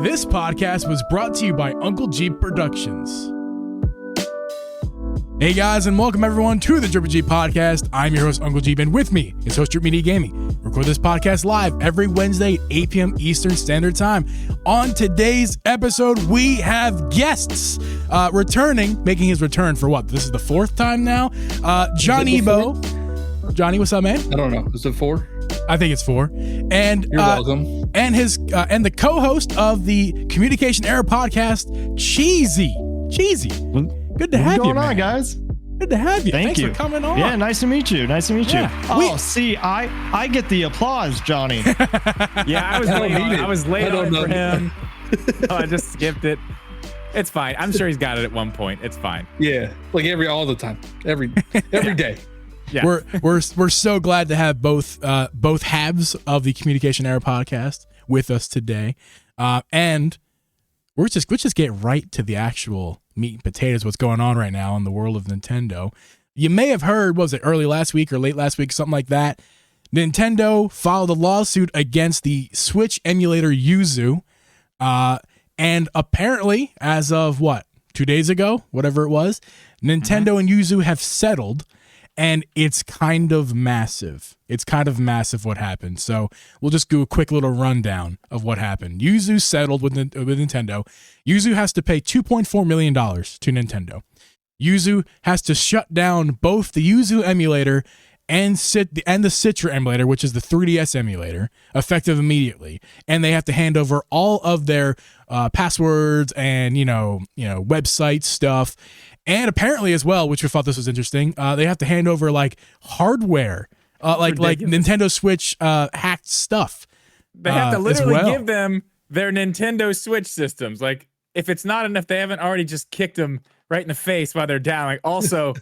This podcast was brought to you by Uncle Geeb Productions. Hey guys, and welcome everyone to the Triple G Podcast. I'm your host, Uncle Geeb, and with me is Host Drip Media Gaming. We record this podcast live every Wednesday at 8 p.m. Eastern Standard Time. On today's episode, we have guests returning, making his return for what? This is the fourth time now. Johnny Ebo. Johnny, what's up, man? I don't know. Is it 4? I think it's 4. And you're welcome. And his and the co-host of the Communication Error Podcast, Cheesy. Good to have you, man. What's going on, guys? Good to have you. Thanks for coming on. Yeah, nice to meet you. Yeah. See, I get the applause, Johnny. Yeah, I was late on for him. Oh, I just skipped it. It's fine. I'm sure he's got it at one point. It's fine. Yeah, like all the time, every day. Yeah. We're so glad to have both halves of the Communication Error Podcast with us today, and let's just get right to the actual meat and potatoes. What's going on right now in the world of Nintendo? You may have heard, what was it, early last week or late last week, something like that? Nintendo filed a lawsuit against the Switch emulator Yuzu, and apparently, as of 2 days ago, whatever it was, Nintendo and Yuzu have settled. And it's kind of massive. What happened. So we'll just do a quick little rundown of what happened. Yuzu settled with Nintendo. Yuzu has to pay $2.4 million to Nintendo. Yuzu has to shut down both the Yuzu emulator and the Citra emulator, which is the 3DS emulator, effective immediately. And they have to hand over all of their passwords and website stuff. And apparently as well, which we thought this was interesting, they have to hand over like hardware, like Nintendo Switch hacked stuff. They have to literally give them their Nintendo Switch systems. Like, if it's not enough, they haven't already just kicked them right in the face while they're down. Like, also,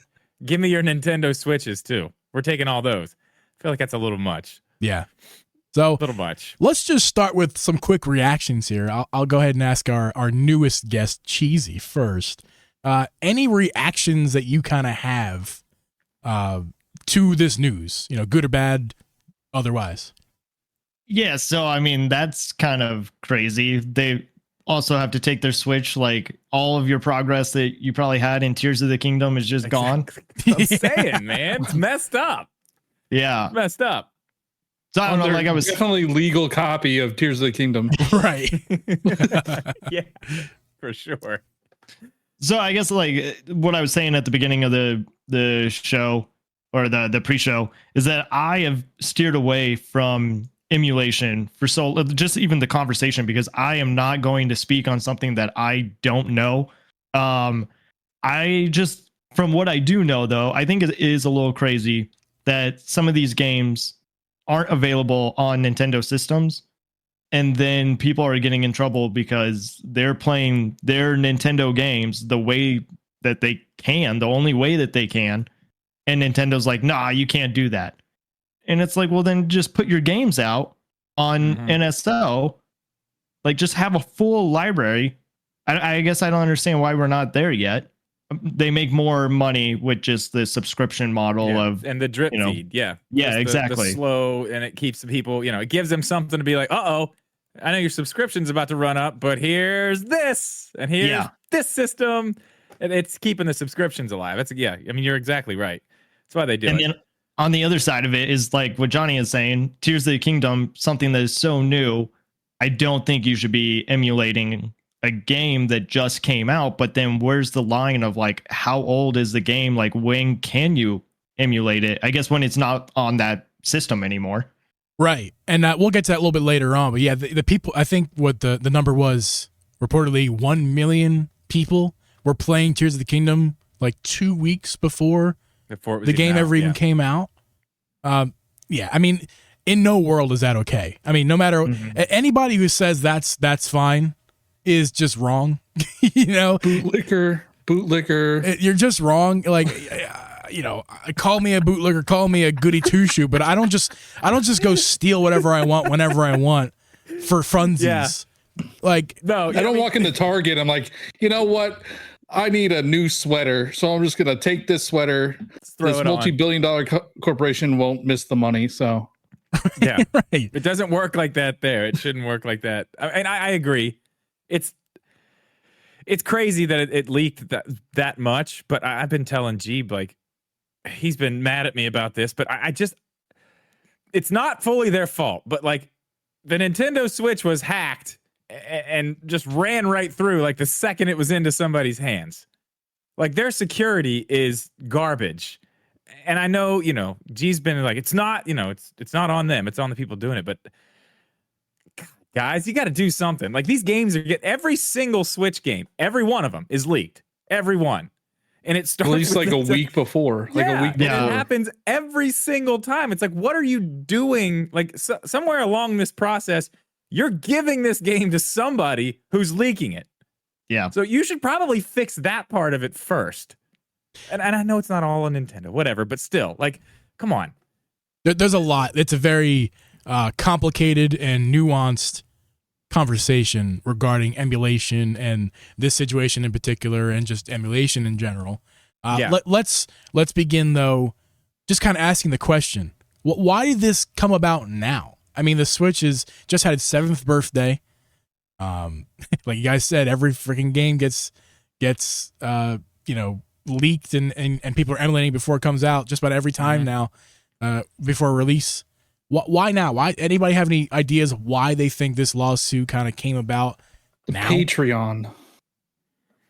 give me your Nintendo Switches too. We're taking all those. I feel like that's a little much. Yeah. So a little much. Let's just start with some quick reactions here. I'll go ahead and ask our newest guest, Cheesy, first. Any reactions that you kind of have to this news, good or bad, otherwise? Yeah, so I mean, that's kind of crazy. They also have to take their Switch, like all of your progress that you probably had in Tears of the Kingdom is just gone. I'm saying, man, it's messed up. Yeah. Messed up. So I don't know, like I was definitely legal copy of Tears of the Kingdom. Right. Yeah, for sure. So I guess like what I was saying at the beginning of the show or the pre-show is that I have steered away from emulation for just even the conversation, because I am not going to speak on something that I don't know. I just, from what I do know though, I think it is a little crazy that some of these games aren't available on Nintendo systems. And then people are getting in trouble because they're playing their Nintendo games the way that they can, the only way that they can. And Nintendo's like, nah, you can't do that. And it's like, well, then just put your games out on NSO. Like, just have a full library. I guess I don't understand why we're not there yet. They make more money with just the subscription model and the drip feed. Yeah. Yeah, exactly. The slow, and it keeps the people, it gives them something to be like, I know your subscription's about to run up, but here's this, and here's this system, and it's keeping the subscriptions alive. I mean, you're exactly right. That's why they do it. Then on the other side of it is like what Johnny is saying, Tears of the Kingdom, something that is so new. I don't think you should be emulating a game that just came out, but then where's the line of like, how old is the game? Like, when can you emulate it? I guess when it's not on that system anymore. Right. And we'll get to that a little bit later on. But yeah, the people, I think what the number was, reportedly 1 million people were playing Tears of the Kingdom like 2 weeks before the game ever even came out. Yeah, I mean, in no world is that okay. I mean, no matter anybody who says that's fine is just wrong. Bootlicker. You're just wrong. Like, call me a bootlicker, call me a goody two shoe, but I don't just go steal whatever I want whenever I want for funsies. Yeah. Like, no, I don't walk into Target. I'm like, you know what? I need a new sweater, so I'm just gonna take this sweater. This multi-billion-dollar corporation won't miss the money, so yeah, right. It doesn't work like that. There, it shouldn't work like that. And I agree. it's crazy that it leaked that much. But I've been telling Geeb, like, he's been mad at me about this, but I just, it's not fully their fault. But like, the Nintendo Switch was hacked and just ran right through like the second it was into somebody's hands. Like, their security is garbage. And I know, G's been like, it's not, it's not on them. It's on the people doing it. But guys, you got to do something. Like, these games every single Switch game, every one of them is leaked. Every one. And it starts at least like a week before. Like a week before. It happens every single time. It's like, what are you doing? Like, somewhere along this process, you're giving this game to somebody who's leaking it. Yeah. So you should probably fix that part of it first. And I know it's not all on Nintendo, whatever, but still, like, come on. There's a lot. It's a very complicated and nuanced conversation regarding emulation and this situation in particular, and just emulation in general. Let's begin though, just kind of asking the question: why did this come about now? I mean, the Switch just had its 7th birthday. Like you guys said, every freaking game gets leaked and people are emulating before it comes out just about every time now, before release. Why now? Why? Anybody have any ideas why they think this lawsuit kind of came about now? Patreon.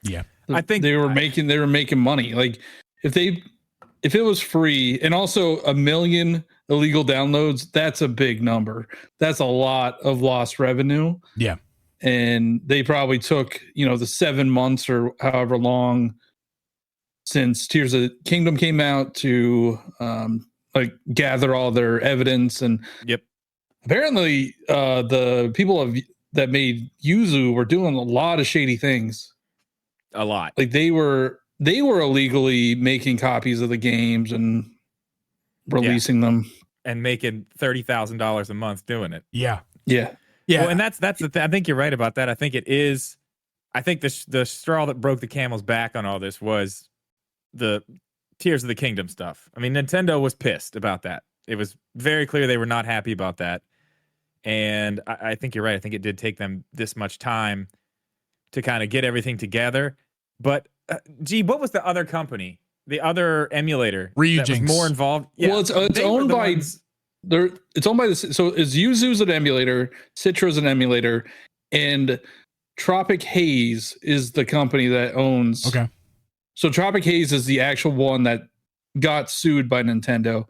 Yeah. I think they were making money. Like, if it was free, and also 1 million illegal downloads, that's a big number. That's a lot of lost revenue. Yeah. And they probably took, the 7 months or however long since Tears of the Kingdom came out to gather all their evidence. And apparently the people that made Yuzu were doing a lot of shady things. A lot. Like, they were illegally making copies of the games and releasing them and making $30,000 a month doing it. Yeah. Well, and that's the thing. I think you're right about that. I think it is. I think the straw that broke the camel's back on all this was the Tears of the Kingdom stuff. I mean, Nintendo was pissed about that. It was very clear they were not happy about that. And I think you're right. I think it did take them this much time to kind of get everything together. But, gee, what was the other company? The other emulator that was more involved? Yeah, well, it's owned by... It's owned by this. So is Yuzu's an emulator, Citra's an emulator, and Tropic Haze is the company that owns. Okay. So Tropic Haze is the actual one that got sued by Nintendo,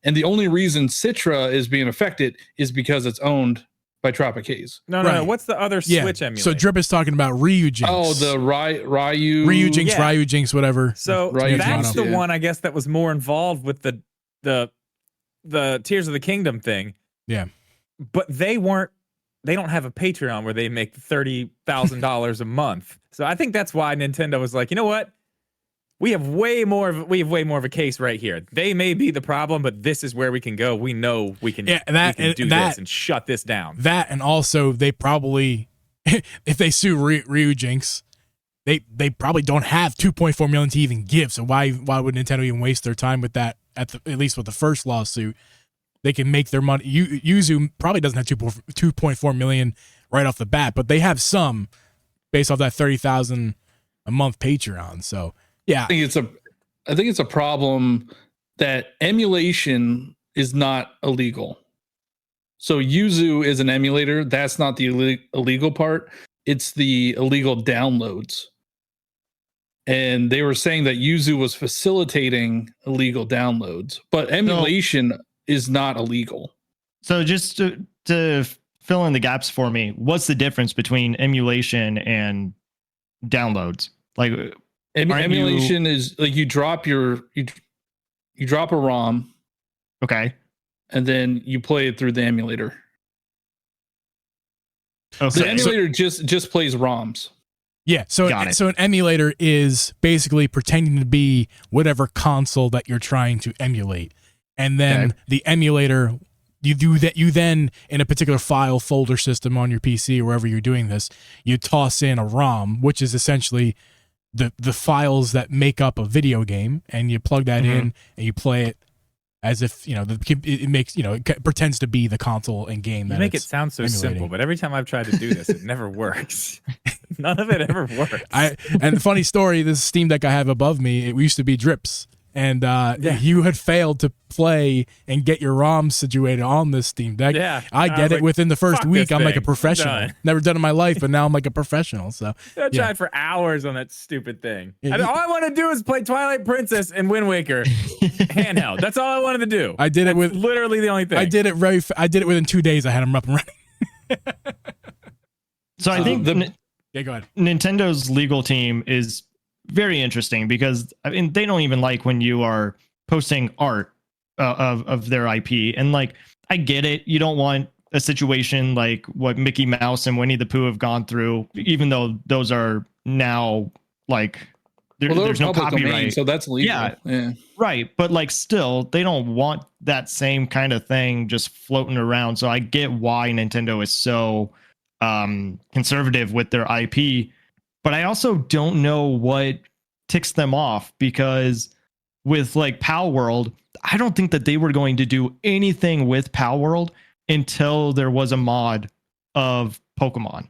and the only reason Citra is being affected is because it's owned by Tropic Haze. No. What's the other Switch emulator? So Drip is talking about Ryujinx. Oh, the Ryujinx, whatever. So that's the one, I guess, that was more involved with the Tears of the Kingdom thing. Yeah. But they don't have a Patreon where they make $30,000 a month. So I think that's why Nintendo was like, you know what? We have way more of a case right here. They may be the problem, but this is where we can go. We know we can, do this and shut this down. That, and also they probably, if they sue Ryujinx, they probably don't have 2.4 million to even give. So why would Nintendo even waste their time with that? At least with the first lawsuit, they can make their money. Yuzu probably doesn't have 2.4 million right off the bat, but they have some based off that 30,000 a month Patreon. So yeah, I think it's a problem that emulation is not illegal. So Yuzu is an emulator. That's not the illegal part. It's the illegal downloads. And they were saying that Yuzu was facilitating illegal downloads, but emulation is not illegal. So just to fill in the gaps for me, what's the difference between emulation and downloads? Like, emulation is like you drop a ROM, okay, and then you play it through the emulator. Okay. The emulator just plays ROMs. Yeah, so an emulator is basically pretending to be whatever console that you're trying to emulate, and then the emulator, you then in a particular file folder system on your PC or wherever you're doing this, you toss in a ROM, which is essentially the files that make up a video game, and you plug that in and you play it as if it makes it pretends to be the console and game. You make it sound so simple, but every time I've tried to do this, it never works. None of it ever works. And the funny story, this Steam Deck I have above me, it used to be Drips. And you had failed to play and get your ROM situated on this Steam Deck. Yeah, I get it like, within the first week. I'm like a thing. professional. Never done it in my life, but now I'm like a professional. So I tried for hours on that stupid thing. Yeah, all I want to do is play Twilight Princess and Wind Waker handheld. That's all I wanted to do. I did it with literally the only thing. I did it within 2 days. I had them up and running. So I think yeah, go ahead. Nintendo's legal team is very interesting because I mean they don't even like when you are posting art of their IP, and like I get it, you don't want a situation like what Mickey Mouse and Winnie the Pooh have gone through, even though those are now like there's no copyright domain, so that's legal. Yeah, right, but like still they don't want that same kind of thing just floating around. So I get why Nintendo is so conservative with their IP. But I also don't know what ticks them off, because with like Pal World, I don't think that they were going to do anything with Pal World until there was a mod of Pokemon.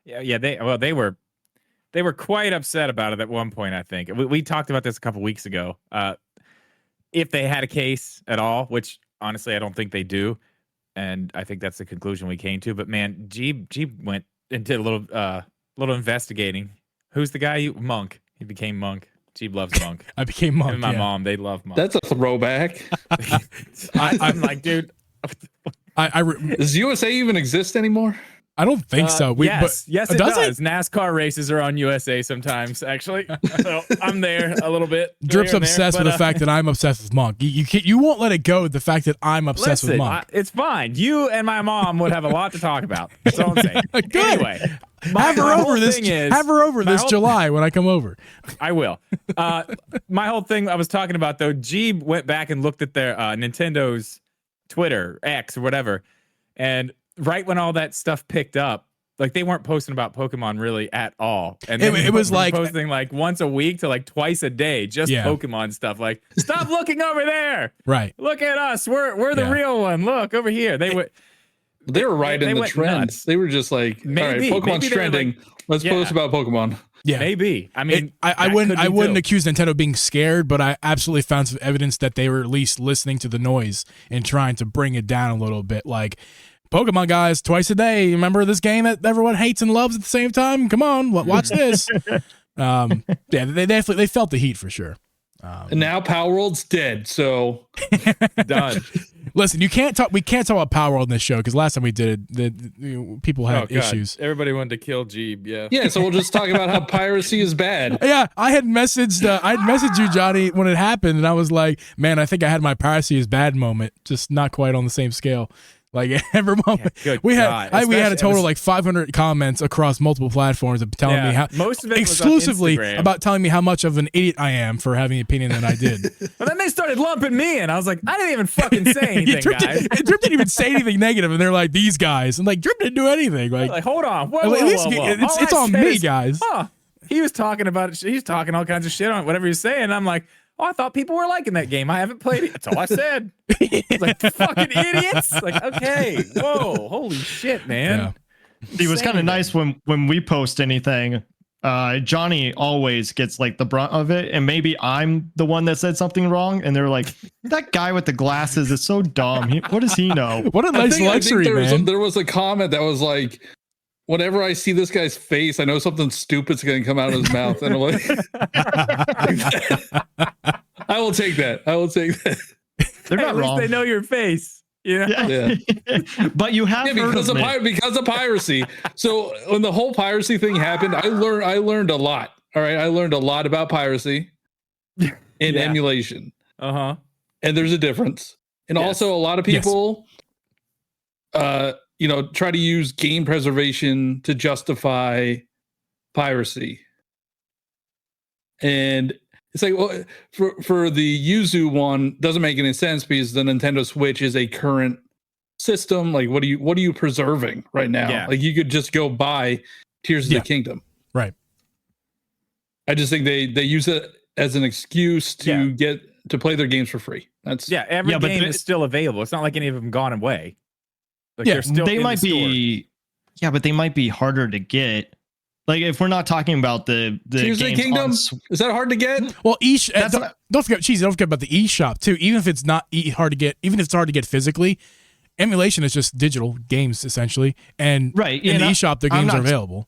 Yeah, they were quite upset about it at one point. I think we talked about this a couple weeks ago. If they had a case at all, which honestly I don't think they do, and I think that's the conclusion we came to. But man, Geeb went and did a little investigating. Who's the guy? Monk. He became Monk. Geeb loves Monk. I became Monk. And my mom, they love Monk. That's a throwback. I'm like, dude. Does USA even exist anymore? I don't think so. Yes, it does. NASCAR races are on USA sometimes, actually. So I'm there a little bit. Drip's obsessed with the fact that I'm obsessed with Monk. You won't let it go. The fact that I'm obsessed with Monk. It's fine. You and my mom would have a lot to talk about. That's all I'm saying. Good. Anyway, have her over this July when I come over. I will. My whole thing I was talking about though, Geeb went back and looked at their Nintendo's Twitter, X or whatever, and right when all that stuff picked up, like they weren't posting about Pokemon really at all. And then it was like posting like once a week to like twice a day, just Pokemon stuff. Like, stop looking over there. Right. Look at us. We're the real one. Look over here. They were right in the trend. Nuts. They were just like, all right, Pokemon's trending. Like, let's post about Pokemon. Yeah, maybe. I mean, I wouldn't accuse Nintendo of being scared, but I absolutely found some evidence that they were at least listening to the noise and trying to bring it down a little bit. Like, Pokemon guys, twice a day. Remember this game that everyone hates and loves at the same time? Come on, watch this. They felt the heat for sure. And now Power World's dead, so done. Listen, we can't talk about Power World in this show because last time we did it, people had issues. Everybody wanted to kill Geeb. Yeah. So we'll just talk about how piracy is bad. Yeah, I had messaged you, Johnny, when it happened, and I was like, man, I think I had my piracy is bad moment, just not quite on the same scale. Like every moment, we had a total of like 500 comments across multiple platforms of telling me how most of it exclusively was on about telling me how much of an idiot I am for having the opinion that I did. But then they started lumping me in. I was like, I didn't even fucking say anything, guys. Drip didn't even say anything negative, and they're like, these guys. I'm like, Drip didn't do anything. Like hold on, whoa. It's on me, guys. He was talking about it. He's talking all kinds of shit on whatever he's saying. I'm like, I thought people were liking that game. I haven't played it. That's all I said. It's like, fucking idiots. Like, okay, whoa, holy shit, man. Yeah. It was kind of nice when we post anything. Johnny always gets like the brunt of it, and maybe I'm the one that said something wrong, and they're like, "That guy with the glasses is so dumb. What does he know?" What a nice luxury, man. There was a comment that was like, whenever I see this guy's face, I know something stupid's going to come out of his mouth. And I'm like, I will take that. They're not at least wrong. They know your face. Yeah. But you have because of piracy. So when the whole piracy thing happened, I learned a lot. All right. I learned a lot about piracy in emulation. And there's a difference. And also a lot of people, try to use game preservation to justify piracy. And it's like, well, for the Yuzu one, doesn't make any sense because the Nintendo Switch is a current system. Like, what are you preserving right now? Yeah. Like, you could just go buy Tears of the Kingdom. Right. I just think they use it as an excuse to get to play their games for free. That's every game is still available. It's not like any of them gone away. Like they're still they might be. Yeah, but they might be harder to get Like if we're not talking about the Tears of the games Kingdom, on is that hard to get? Well, don't forget about the eShop too. Even if it's not hard to get, even if it's hard to get physically, emulation is just digital games essentially, and right in the eShop, the games are available.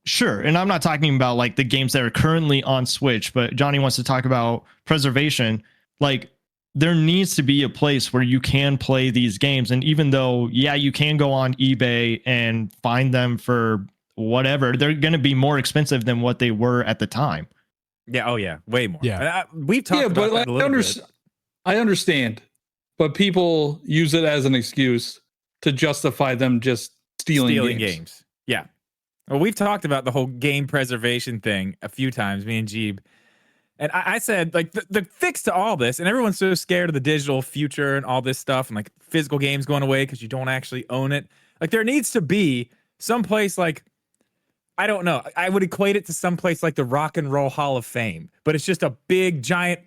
Sure, and I'm not talking about like the games that are currently on Switch, but Johnny wants to talk about preservation. Like there needs to be a place where you can play these games, and even though you can go on eBay and find them for whatever, they're going to be more expensive than what they were at the time. Yeah. Oh yeah. Way more. Yeah. We've talked about that a little bit. I understand, but people use it as an excuse to justify them just stealing games. Yeah. Well, we've talked about the whole game preservation thing a few times, me and Geeb. And I said, like, the fix to all this, and everyone's so scared of the digital future and all this stuff and like physical games going away because you don't actually own it. Like, there needs to be some place like, I don't know. I would equate it to some place like the Rock and Roll Hall of Fame, but it's just a big, giant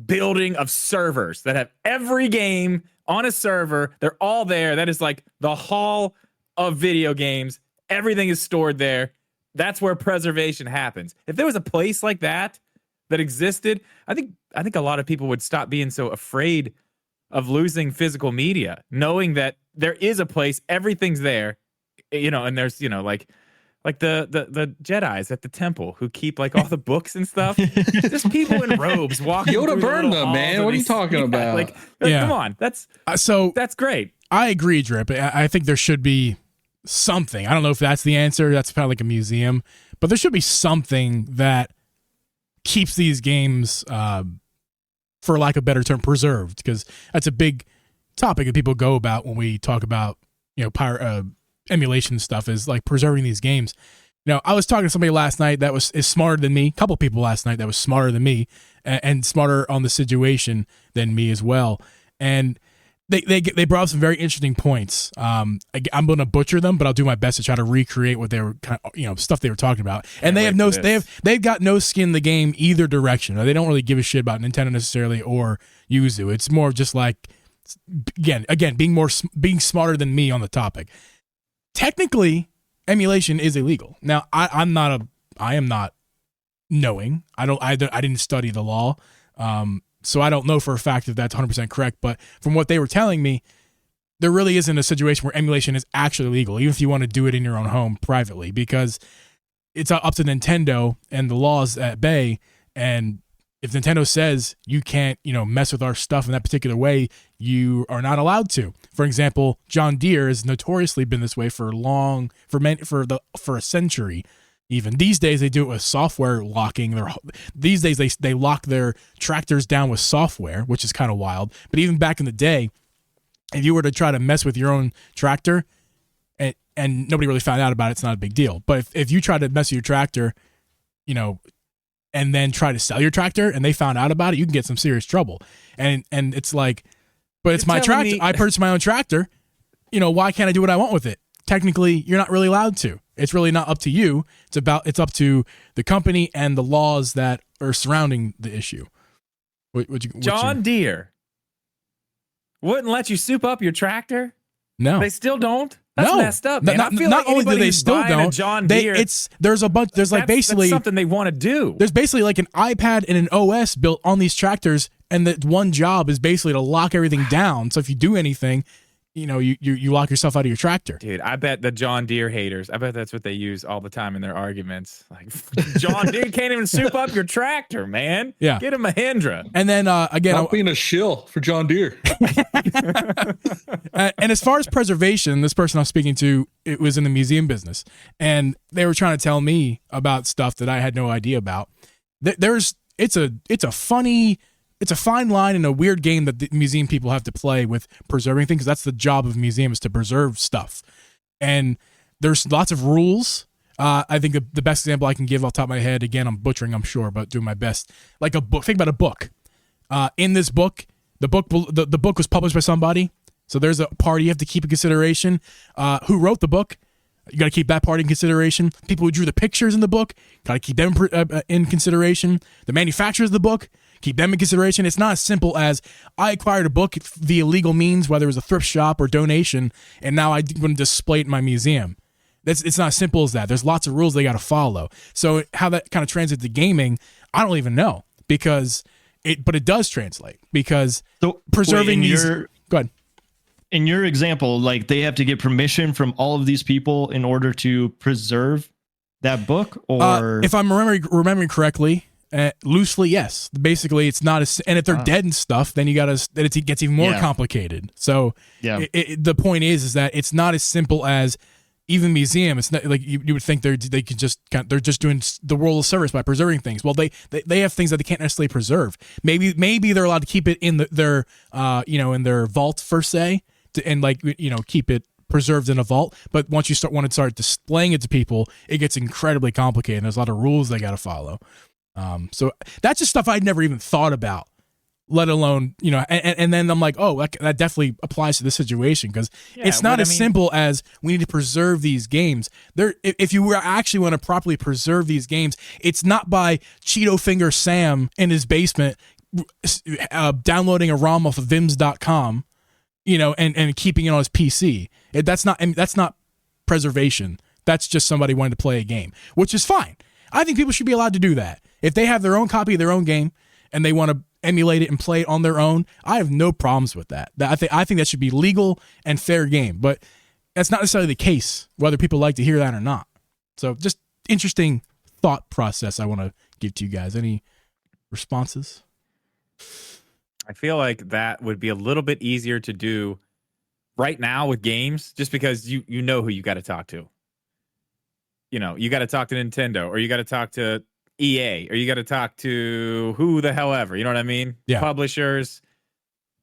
building of servers that have every game on a server. They're all there. That is like the hall of video games. Everything is stored there. That's where preservation happens. If there was a place like that existed, I think a lot of people would stop being so afraid of losing physical media, knowing that there is a place, everything's there, and there's, like the Jedis at the temple who keep like all the books and stuff. Just people in robes walking. Yoda burned them, man. What are you talking about? Like, come on, that's great. I agree, Drip. I think there should be something. I don't know if that's the answer. That's kind of like a museum, but there should be something that keeps these games, for lack of a better term, preserved, because that's a big topic that people go about when we talk about emulation stuff, is like preserving these games. I was talking to somebody last night that is smarter than me. A couple people last night that was smarter than me and smarter on the situation than me as well. And they brought up some very interesting points. I'm going to butcher them, but I'll do my best to try to recreate what they were stuff they were talking about. And they've got no skin in the game either direction. They don't really give a shit about Nintendo necessarily or Yuzu. It's more just like, again, being smarter than me on the topic. Technically, emulation is illegal. Now, I am not knowing. I didn't study the law, so I don't know for a fact if that's 100% correct. But from what they were telling me, there really isn't a situation where emulation is actually legal, even if you want to do it in your own home privately, because it's up to Nintendo and the laws at bay. And if Nintendo says you can't, mess with our stuff in that particular way, you are not allowed to. For example, John Deere has notoriously been this way for a century. Even these days, they do it with software locking. These days, they lock their tractors down with software, which is kind of wild. But even back in the day, if you were to try to mess with your own tractor, and nobody really found out about it, it's not a big deal. But if you try to mess with your tractor, and then try to sell your tractor, and they found out about it, you can get some serious trouble. And it's like, but it's my tractor. I purchased my own tractor. Why can't I do what I want with it? Technically, you're not really allowed to. It's really not up to you. It's up to the company and the laws that are surrounding the issue. John Deere wouldn't let you soup up your tractor? No. They still don't? That's messed up, man. Not only do they still don't, John Deere, that's something they want to do. There's basically like an iPad and an OS built on these tractors, and the one job is basically to lock everything down. So if you do anything, you lock yourself out of your tractor. Dude, I bet the John Deere haters, I bet that's what they use all the time in their arguments. Like, John Deere can't even soup up your tractor, man. Yeah. Get a Mahindra. And then, again... Not being a shill for John Deere. And as far as preservation, this person I'm speaking to, it was in the museum business. And they were trying to tell me about stuff that I had no idea about. It's a fine line and a weird game that the museum people have to play with preserving things, because that's the job of museums, to preserve stuff. And there's lots of rules. I think the best example I can give off the top of my head, again, I'm butchering, I'm sure, but doing my best. Like a book. Think about a book. In this book, the book was published by somebody, so there's a party you have to keep in consideration. Who wrote the book? You got to keep that party in consideration. People who drew the pictures in the book, got to keep them in consideration. The manufacturers of the book, keep them in consideration. It's not as simple as I acquired a book via legal means, whether it was a thrift shop or donation, and now I'm going to display it in my museum. It's not as simple as that. There's lots of rules they got to follow. So how that kind of translates to gaming, I don't even know, because but it does translate, because preserving these. Go ahead. In your example, like they have to get permission from all of these people in order to preserve that book, or if I'm remembering correctly, loosely, yes. Basically, it's not as, and if they're dead and stuff, then it gets even more complicated. So the point is that it's not as simple as, even museum. It's not like you would think they're just doing the world of service by preserving things. Well, they have things that they can't necessarily preserve. Maybe they're allowed to keep it in their in their vault per se, and keep it preserved in a vault. But once you want to start displaying it to people, it gets incredibly complicated. There's a lot of rules they got to follow. So that's just stuff I'd never even thought about, let alone, and then I'm like, oh, that definitely applies to this situation, because it's not as simple as we need to preserve these games. If you actually want to properly preserve these games, it's not by Cheeto Finger Sam in his basement downloading a ROM off of vims.com, and keeping it on his PC. That's not preservation. That's just somebody wanting to play a game, which is fine. I think people should be allowed to do that. If they have their own copy of their own game and they want to emulate it and play it on their own, I have no problems with that. I think that should be legal and fair game. But that's not necessarily the case, whether people like to hear that or not. So just interesting thought process I want to give to you guys. Any responses? I feel like that would be a little bit easier to do right now with games, just because you know who you got to talk to. You got to talk to Nintendo, or you got to talk to EA, or you got to talk to who the hell ever. You know what I mean? Yeah. Publishers,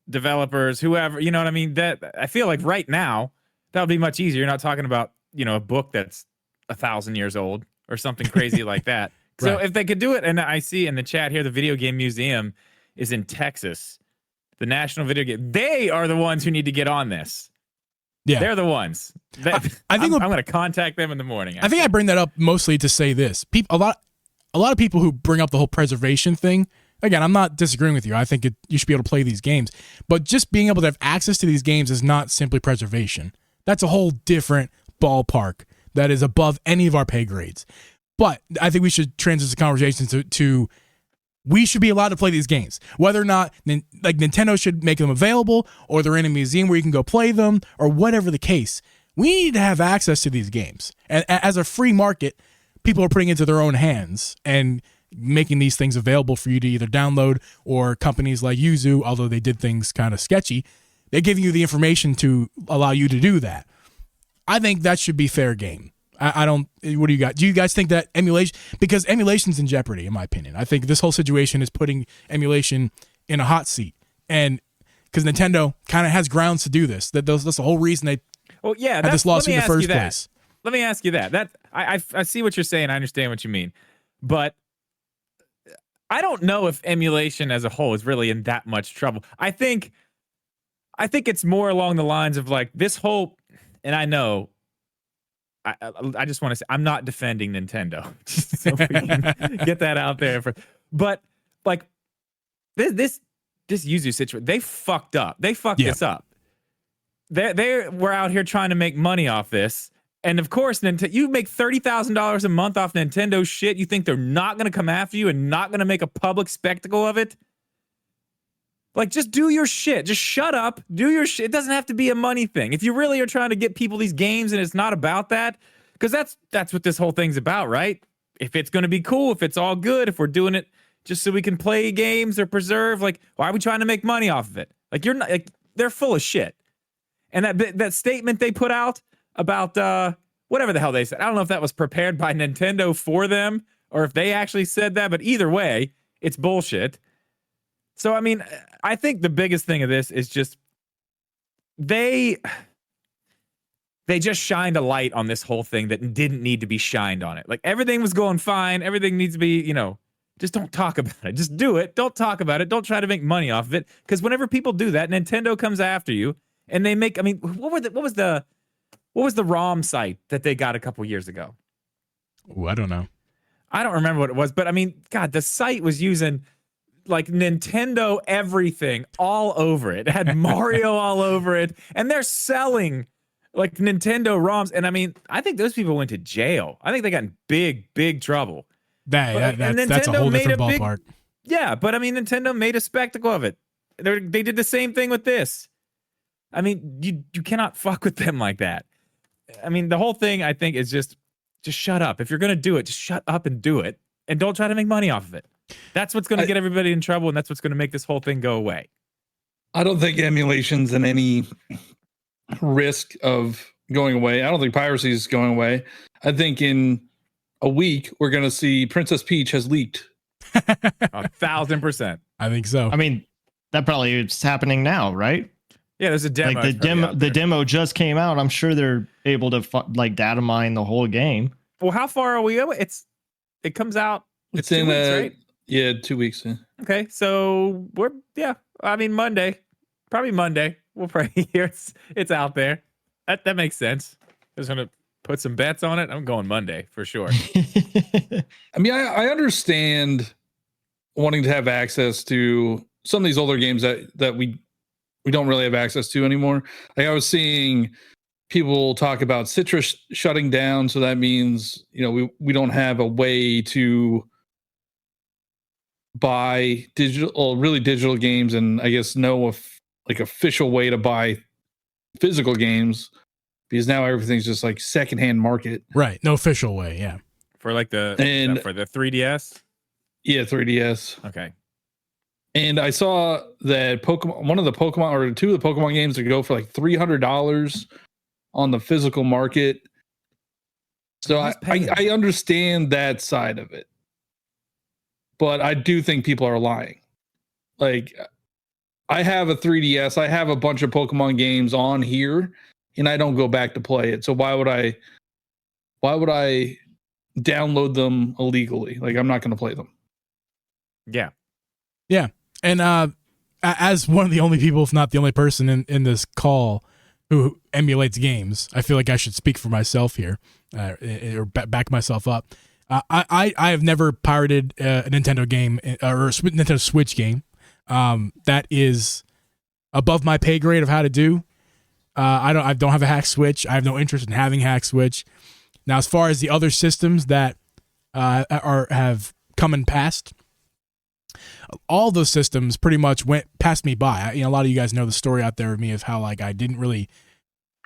developers, whoever. You know what I mean? That I feel like right now that would be much easier. You're not talking about a book that's 1,000 years old or something crazy like that. So if they could do it, and I see in the chat here, the Video Game Museum is in Texas, the National Video Game. They are the ones who need to get on this. Yeah, they're the ones. I think I'm going to contact them in the morning. I think I bring that up mostly to say this: a lot of people who bring up the whole preservation thing. Again, I'm not disagreeing with you. I think you should be able to play these games, but just being able to have access to these games is not simply preservation. That's a whole different ballpark that is above any of our pay grades. But I think we should transition the conversation to we should be allowed to play these games, whether or not Nintendo should make them available, or they're in a museum where you can go play them, or whatever the case. We need to have access to these games. And as a free market, people are putting it into their own hands and making these things available for you to either download, or companies like Yuzu, although they did things kind of sketchy, they're giving you the information to allow you to do that. I think that should be fair game. I don't. What do you got? Do you guys think that emulation, because emulation's in jeopardy, in my opinion? I think this whole situation is putting emulation in a hot seat, and because Nintendo kind of has grounds to do this. That's the whole reason they had this lawsuit in the first place. Let me ask you that. I see what you're saying. I understand what you mean, but I don't know if emulation as a whole is really in that much trouble. I think it's more along the lines of like this whole, and I know. I just want to say I'm not defending Nintendo, so we can get that out there. But like this Yuzu situation, they fucked up. They fucked this up. They were out here trying to make money off this, and of course, you make $30,000 a month off Nintendo shit. You think they're not going to come after you and not going to make a public spectacle of it? Like, just do your shit. Just shut up. Do your shit. It doesn't have to be a money thing. If you really are trying to get people these games and it's not about that, because that's what this whole thing's about, right? If it's going to be cool, if it's all good, if we're doing it just so we can play games or preserve, like, why are we trying to make money off of it? Like, you're not. Like, they're full of shit. And that statement they put out about whatever the hell they said, I don't know if that was prepared by Nintendo for them or if they actually said that, but either way, it's bullshit. So, I mean, I think the biggest thing of this is just they just shined a light on this whole thing that didn't need to be shined on it. Like, everything was going fine. Everything needs to be, just don't talk about it. Just do it. Don't talk about it. Don't try to make money off of it. Because whenever people do that, Nintendo comes after you and they make, I mean, what was the ROM site that they got a couple years ago? Oh, I don't know. I don't remember what it was, but I mean, God, the site was using like Nintendo everything all over it. It had Mario all over it, and they're selling like Nintendo ROMs. And I mean, I think those people went to jail. I think they got in big trouble. That's a whole different ballpark. Yeah, but I mean, Nintendo made a spectacle of it. They did the same thing with this. I mean, you cannot fuck with them like that. I mean, the whole thing, I think, is just shut up. If you're going to do it, just shut up and do it. And don't try to make money off of it. That's what's going to get everybody in trouble, and that's what's going to make this whole thing go away. I don't think emulation's in any risk of going away. I don't think piracy is going away. I think in a week, we're going to see Princess Peach has leaked. 1,000%. I think so. I mean, that probably is happening now, right? Yeah, there's a demo. Like the demo just came out. I'm sure they're able to like data mine the whole game. Well, how far are we away? It comes out. It's 2 in weeks, right? Yeah, 2 weeks. Yeah. Okay, so I mean Monday, probably Monday. We'll probably hear it's out there. That makes sense. Just gonna put some bets on it. I'm going Monday for sure. I mean, I understand wanting to have access to some of these older games that we don't really have access to anymore. Like I was seeing people talk about Citrus shutting down, so that means we don't have a way to buy really digital games, and I guess no official way to buy physical games, because now everything's just like secondhand market. Right, no official way, yeah. For like for the 3DS. Yeah, 3DS. Okay. And I saw that one of the Pokemon, or two of the Pokemon games, that go for like $300 on the physical market. So I understand that side of it, but I do think people are lying. Like, I have a 3DS, I have a bunch of Pokemon games on here, and I don't go back to play it. So why would I download them illegally? Like, I'm not going to play them. Yeah. Yeah. And as one of the only people, if not the only person in this call who emulates games, I feel like I should speak for myself here, or back myself up. I have never pirated a Nintendo game or a Nintendo Switch game. That is above my pay grade of how to do. I don't have a hack Switch. I have no interest in having hack Switch. Now, as far as the other systems that have come and passed, all those systems pretty much went past me by. A lot of you guys know the story out there of me of how like I didn't really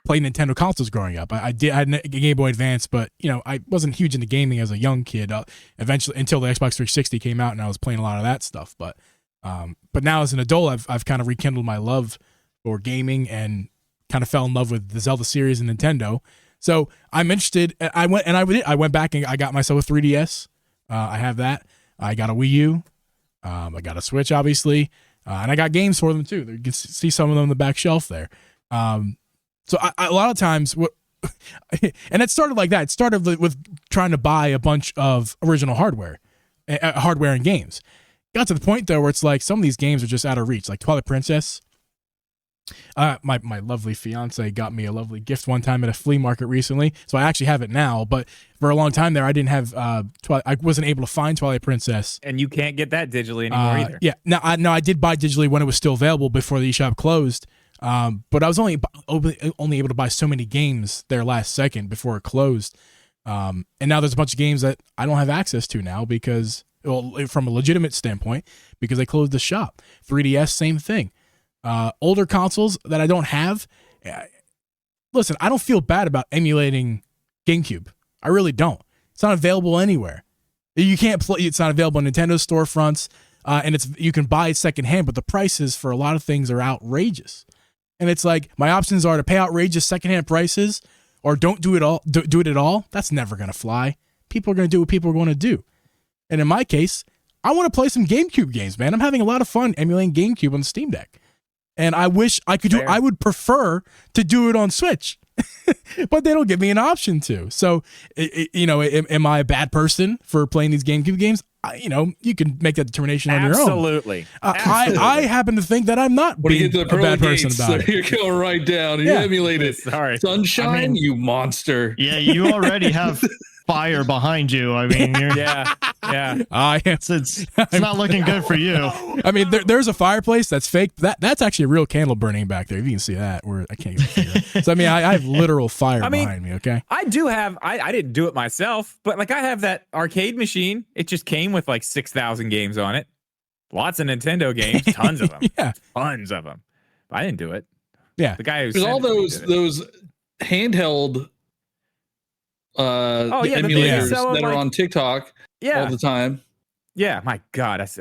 play Nintendo consoles growing up. I had a Game Boy Advance, but I wasn't huge into gaming as a young kid. Eventually, until the Xbox 360 came out, and I was playing a lot of that stuff. But now as an adult, I've kind of rekindled my love for gaming and kind of fell in love with the Zelda series and Nintendo. So I'm interested. I went back and I got myself a 3DS. I have that. I got a Wii U. I got a Switch, obviously, and I got games for them too. You can see some of them on the back shelf there. So a lot of times, and it started like that. It started with trying to buy a bunch of original hardware and games. Got to the point though where it's like some of these games are just out of reach, like Twilight Princess. My lovely fiance got me a lovely gift one time at a flea market recently, so I actually have it now. But for a long time there, I didn't have I wasn't able to find Twilight Princess, and you can't get that digitally anymore either. Yeah, I did buy digitally when it was still available before the eShop closed. But I was only able to buy so many games there last second before it closed. And now there's a bunch of games that I don't have access to now because, from a legitimate standpoint, because they closed the shop. 3DS, same thing. Older consoles that I don't have. Listen, I don't feel bad about emulating GameCube. I really don't. It's not available anywhere. You can't play. It's not available in Nintendo storefronts, and you can buy it secondhand, but the prices for a lot of things are outrageous. And it's like my options are to pay outrageous secondhand prices or don't do it all. Do it at all. That's never gonna fly. People are gonna do what people are going to do. And in my case, I want to play some GameCube games, man. I'm having a lot of fun emulating GameCube on the Steam Deck. And I wish I could do. I would prefer to do it on Switch, but they don't give me an option to. So, am I a bad person for playing these GameCube games? You can make that determination on your own. Absolutely. I happen to think that I'm not being a bad person about it. You're going right down. You emulate it. Sorry. Sunshine, you monster. Yeah, you already have fire behind you. I mean, you're... yeah. Yeah. It's not looking good for you. I mean, there's a fireplace that's fake. That's actually a real candle burning back there. If you can see that, where I can't even see that. So I mean, I have literal fire behind me. Okay. I do have. I didn't do it myself, but like I have that arcade machine. It just came with like 6,000 games on it. Lots of Nintendo games, tons of them. Yeah, tons of them. I didn't do it. Yeah, the guy who there's all those handheld emulators that are on TikTok all the time. Yeah, my God, it's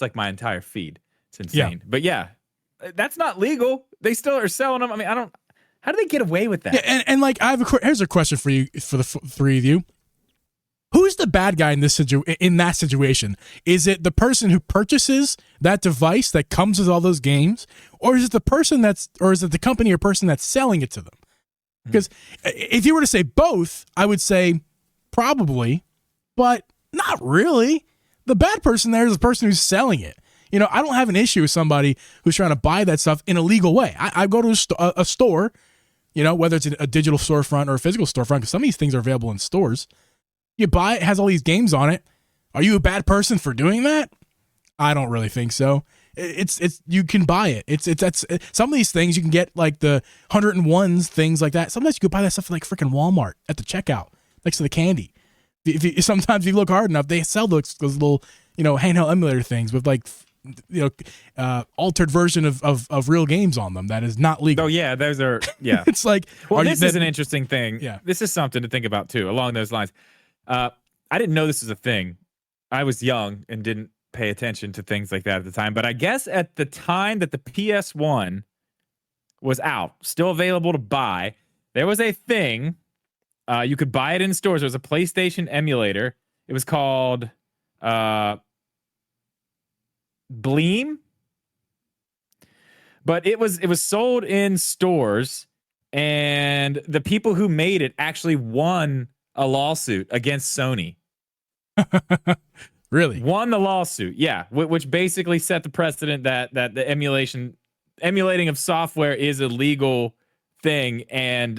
like my entire feed. It's insane. Yeah. But yeah, that's not legal. They still are selling them. I mean, how do they get away with that? Yeah, and like here's a question for you, for the three of you. Who's the bad guy in that situation? Is it the person who purchases that device that comes with all those games, or is it the company or person that's selling it to them? Because if you were to say both, I would say probably, but not really. The bad person there is the person who's selling it. You know, I don't have an issue with somebody who's trying to buy that stuff in a legal way. I go to a store, you know, whether it's a digital storefront or a physical storefront, because some of these things are available in stores. You buy it, has all these games on it. Are you a bad person for doing that? I don't really think so. It's you can buy it. That's some of these things you can get, like the 101s, things like that. Sometimes you could buy that stuff at like freaking Walmart at the checkout next to the candy. Sometimes if you look hard enough, they sell those little, you know, handheld emulator things with like, you know, altered version of real games on them that is not legal. Oh yeah, those are It's like, well, this is an interesting thing. Yeah, this is something to think about too along those lines. I didn't know this was a thing. I was young and didn't pay attention to things like that at the time. But I guess at the time that the PS1 was out, still available to buy, there was a thing. You could buy it in stores. There was a PlayStation emulator. It was called Bleem. But it was sold in stores, and the people who made it actually won a lawsuit against Sony. Really? Won the lawsuit, yeah, which basically set the precedent that the emulating of software is a legal thing, and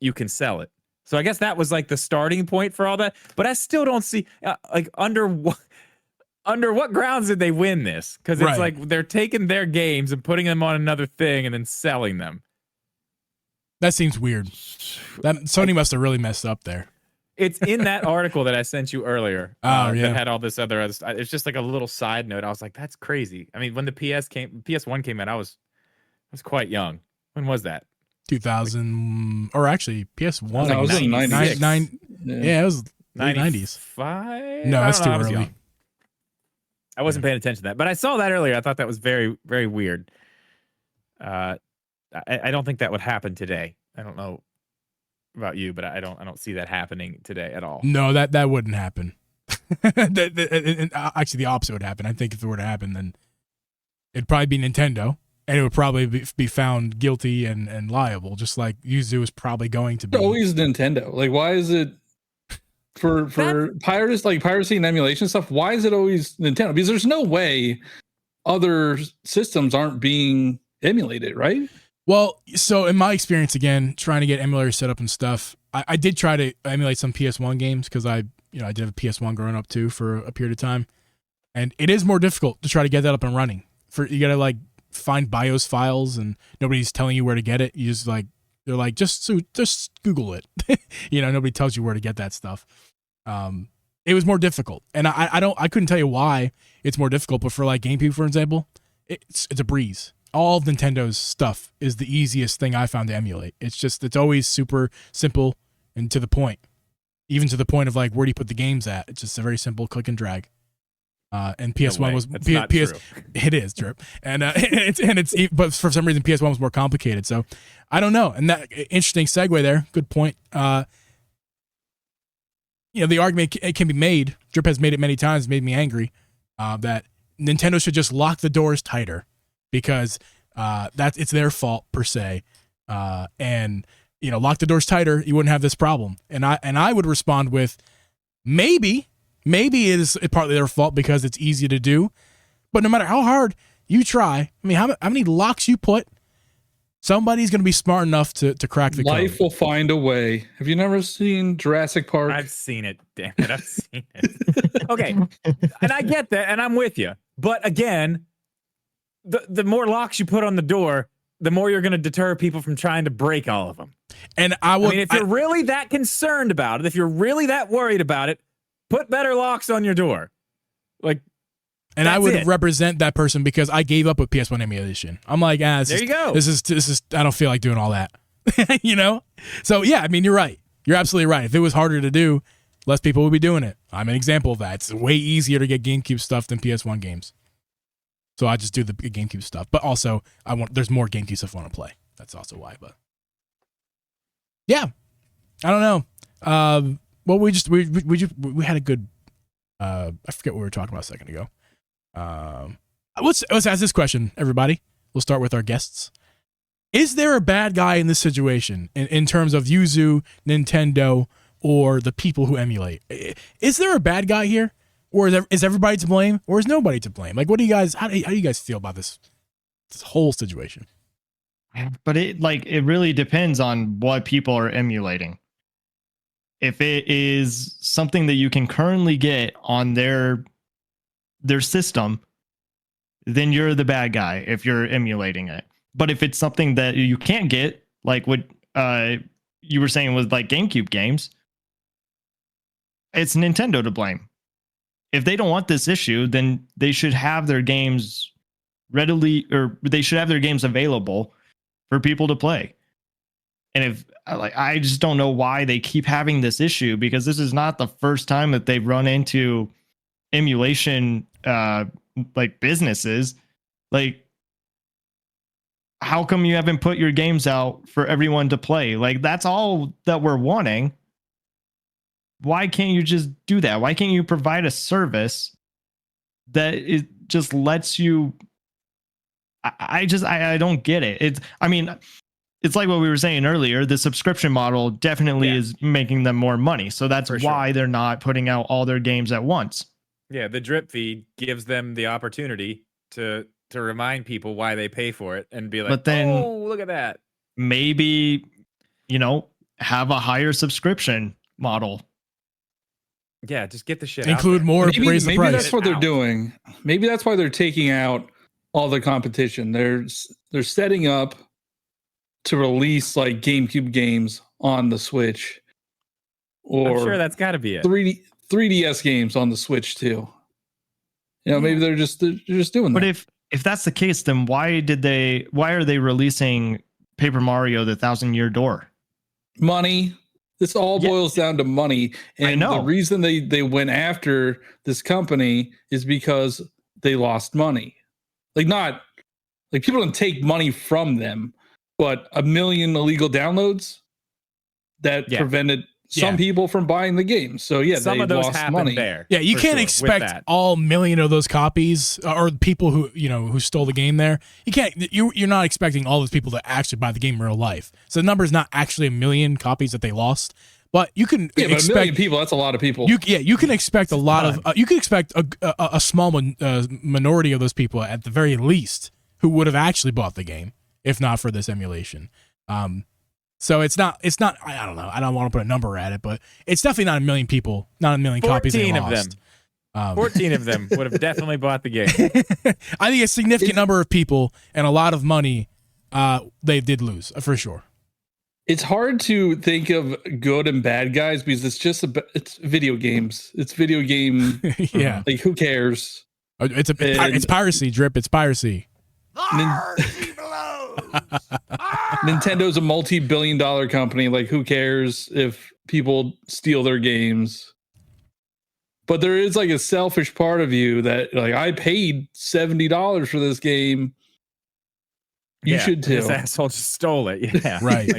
you can sell it. So I guess that was like the starting point for all that. But I still don't see like under what grounds did they win this? Because it's like they're taking their games and putting them on another thing and then selling them. That seems weird. That Sony must have really messed up there. It's in that article that I sent you earlier. That had all this other. It's just like a little side note. I was like, that's crazy. I mean, when the PS1 came out, I was quite young. When was that? 2000, or actually PS1. No, it was in 96. Yeah, it was 90s. No, that's too early. Young. I wasn't paying attention to that, but I saw that earlier. I thought that was very, very weird. I don't think that would happen today. I don't know about you, but I don't see that happening today at all. No, that wouldn't happen. Actually, the opposite would happen. I think if it were to happen, then it'd probably be Nintendo, and it would probably be found guilty and liable, just like Yuzu is probably going to be. It's always Nintendo. Like, why is it for piracy and emulation stuff? Why is it always Nintendo? Because there's no way other systems aren't being emulated, right? Well, so in my experience, again, trying to get emulators set up and stuff, I did try to emulate some PS1 games because I did have a PS1 growing up too for a period of time, and it is more difficult to try to get that up and running. You gotta like find BIOS files, and nobody's telling you where to get it. You just like they're like just Google it. Nobody tells you where to get that stuff. It was more difficult, and I couldn't tell you why it's more difficult, but for like GameCube, for example, it's a breeze. All of Nintendo's stuff is the easiest thing I found to emulate. It's always super simple and to the point, even to the point of like, where do you put the games at? It's just a very simple click and drag. And PS1 was true. It is true, but for some reason PS1 was more complicated. So I don't know. And that interesting segue there. Good point. The argument can be made. Drip has made it many times. Made me angry. That Nintendo should just lock the doors tighter, because it's their fault per se, and lock the doors tighter, you wouldn't have this problem. And I would respond with maybe it is partly their fault because it's easy to do, but no matter how hard you try, I mean, how many locks you put, Somebody's going to be smart enough to crack the code. Life will find a way. Have you never seen Jurassic Park? I've seen it. Damn it, I've seen it. Okay, and I get that, and I'm with you. But again, the more locks you put on the door, the more you're going to deter people from trying to break all of them. And if you're really that concerned about it, if you're really that worried about it, put better locks on your door. Like, and I would represent that person because I gave up with PS1 emulation. I'm like, there you go. This is. I don't feel like doing all that. You know. So yeah, I mean, you're right. You're absolutely right. If it was harder to do, less people would be doing it. I'm an example of that. It's way easier to get GameCube stuff than PS1 games. So I just do the GameCube stuff. But also, there's more GameCube stuff I want to play. That's also why. But yeah, I don't know. Well, we had a good. I forget what we were talking about a second ago. Let's ask this question, everybody. We'll start with our guests. Is there a bad guy in this situation in terms of Yuzu, Nintendo, or the people who emulate? Is there a bad guy here, or is everybody to blame, or is nobody to blame? Like, what do you guys? How do you guys feel about this whole situation? But it really depends on what people are emulating. If it is something that you can currently get on their system, then you're the bad guy if you're emulating it. But if it's something that you can't get, like what you were saying with like GameCube games, it's Nintendo to blame. If they don't want this issue, then they should have their games readily, or they should have their games available for people to play. And if I just don't know why they keep having this issue, because this is not the first time that they've run into emulation like businesses. Like, how come you haven't put your games out for everyone to play? Like, that's all that we're wanting. Why can't you just do that? Why can't you provide a service that it just lets you? I don't get it. It's like what we were saying earlier. The subscription model definitely is making them more money. So that's why they're not putting out all their games at once. Yeah, the drip feed gives them the opportunity to remind people why they pay for it and be like, but then, oh, look at that. Maybe, have a higher subscription model. Yeah, just get the shit Include more, raise the price. Maybe that's what they're doing. Maybe that's why they're taking out all the competition. They're setting up to release like GameCube games on the Switch. Or I'm sure that's got to be it. 3DS games on the Switch too. Maybe they're just doing that. But if that's the case, then why are they releasing Paper Mario: The Thousand Year Door? Money. This all boils down to money. And the reason they went after this company is because they lost money. Not people didn't take money from them, but 1 million illegal downloads that prevented some people from buying the game. So some they of those lost money there. Yeah, you can't expect all 1 million of those copies or people who stole the game there. You can't. You're not expecting all those people to actually buy the game in real life. So the number is not actually 1 million copies that they lost. But you can expect 1 million people. That's a lot of people. You can expect a lot of. You can expect a small minority of those people at the very least who would have actually bought the game if not for this emulation. So it's not. I don't know. I don't want to put a number at it, but it's definitely not 1 million people. Not 1 million copies. 14 of them. 14 of them would have definitely bought the game. I think a significant number of people and a lot of money. They did lose for sure. It's hard to think of good and bad guys because it's video games. It's video game. Yeah. Like, who cares? It's piracy, Drip. It's piracy. Nintendo's a multi-billion-dollar company. Like, who cares if people steal their games? But there is like a selfish part of you that I paid $70 for this game. You should too. This asshole just stole it. Yeah, right.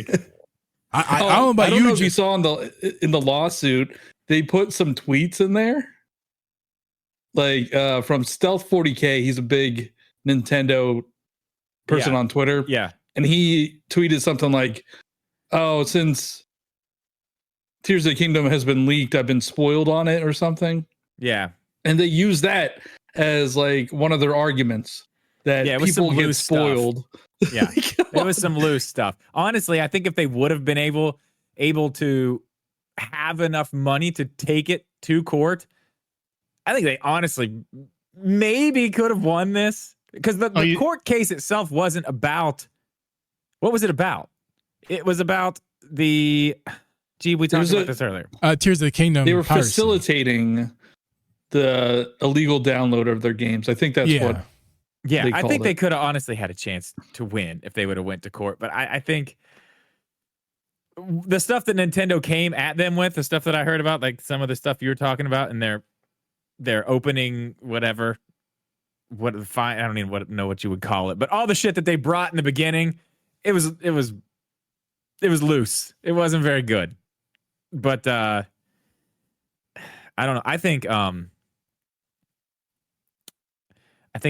I don't know about know if you saw in the lawsuit, they put some tweets in there. From Stealth 40K, he's a big Nintendo person on Twitter. Yeah. And he tweeted something like, "Oh, since Tears of the Kingdom has been leaked, I've been spoiled on it," or something. Yeah. And they use that as one of their arguments that people get spoiled Yeah, it was some loose stuff. Honestly, I think if they would have been able to have enough money to take it to court, I think they honestly maybe could have won this, because the court case itself wasn't about. What was it about? It was about the. Gee, we talked about this earlier. Tears of the Kingdom. They were piracy. facilitating the illegal download of their games. I think that's what. Yeah, I think they could have honestly had a chance to win if they would have went to court. But I think the stuff that Nintendo came at them with, the stuff that I heard about, like some of the stuff you were talking about in their opening, whatever, I don't even know what you would call it, but all the shit that they brought in the beginning, it was loose. It wasn't very good. But I don't know. I think